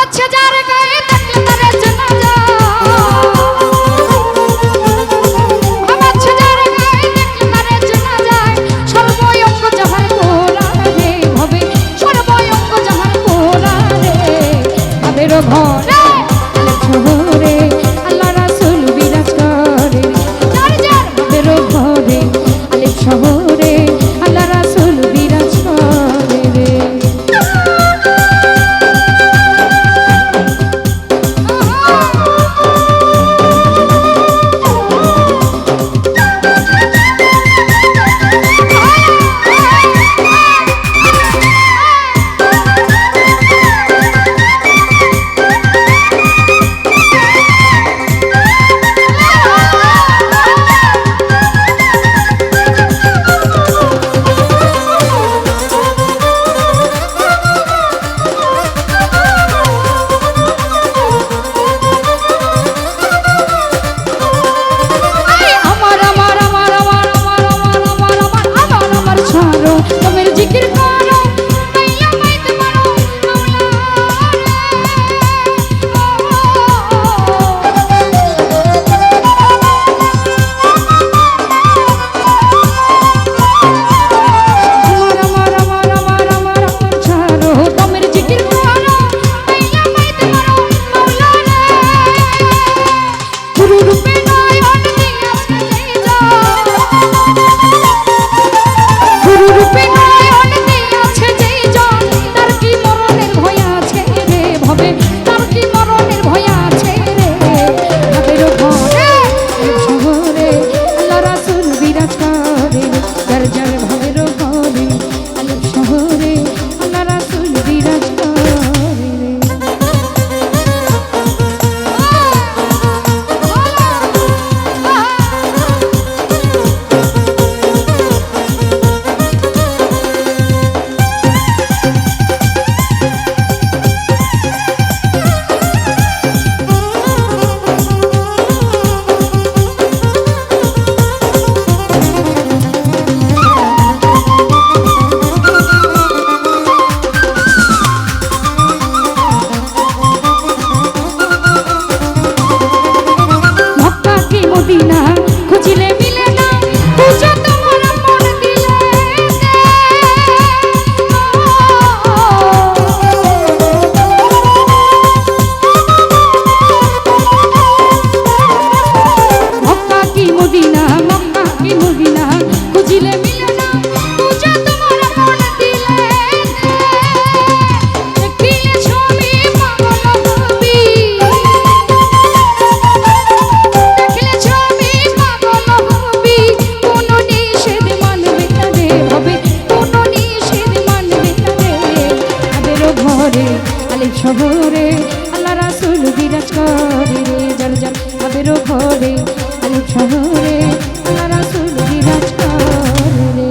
আছে যার গায়ে দেখলে তারে চেনা যায় ঘাম আছে যার গায়ে দেখলে তারে চেনা যায় সর্বয়ঙ্গ যাহার কোরা রে হবে সর্বয়ঙ্গ যাহার কোরা রে আবের ঘরে শহরে আল্লাহ রাসূল বিরাজ করে যার যার আবের ঘরে আলিফ শহরে আল্লাহ রাসূল বিরাজ করে রে শহরে আল্লাহ রাসূল বিরাজ করে রে যার যার আবের ঘরে আলিফ শহরে আল্লাহ রাসূল বিরাজ করে রে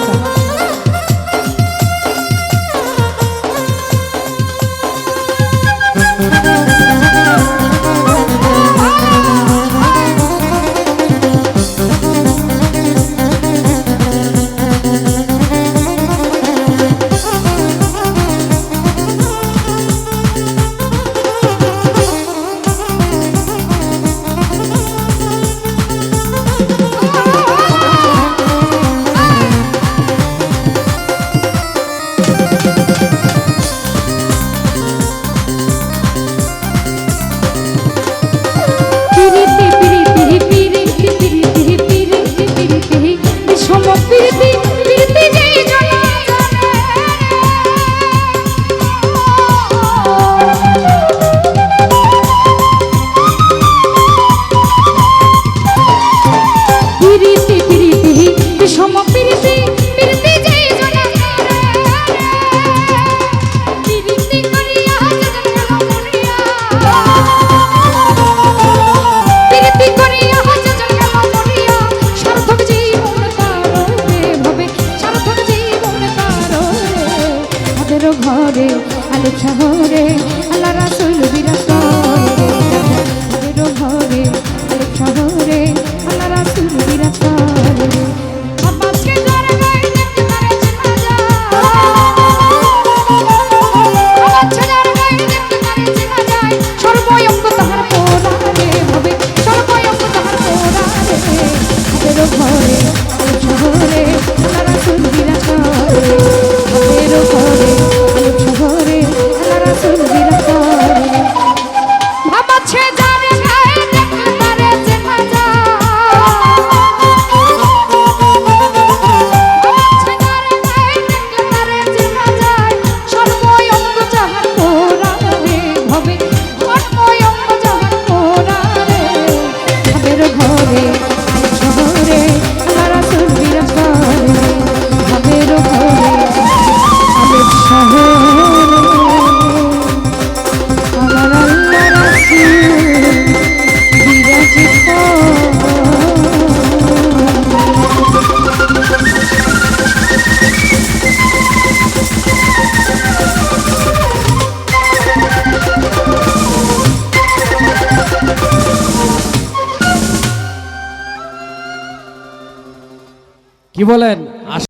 ভালোবাসা। ঘরে আলো শহরে আল্লাহ রাসূল বিরাজ করে, আমাদের ঘরে আলো শহরে আল্লাহ রাসূল বিরাজ করে। আব্বাসকে দরবারে দেখতে পারে চেনা যায়, আব্বাসকে দরবারে দেখতে পারে চেনা যায়, সর্বয়ঙ্গ তাহার কোরআনে হবে, সর্বয়ঙ্গ তাহার কোরআনে। আমাদের ঘরে আলো শহরে আল্লাহ রাসূল বিরাজ করে, আমাদের ঘরে শহরে আল্লাহ রাসূল বিরাজ করে। ভাবাচ্ছে যার গায়ে দেখতে পারে চেনা যায়, ভাবাচ্ছে যার গায়ে দেখতে পারে চেনা যায়, সর্বয়ঙ্গ যাহার কোরআনে হবে, সর্বয়ঙ্গ যাহার কোরআনে। আমাদের ঘরে শহরে আল্লাহ রাসূল বিরাজ করে, আমাদের ঘরে কি বলেন?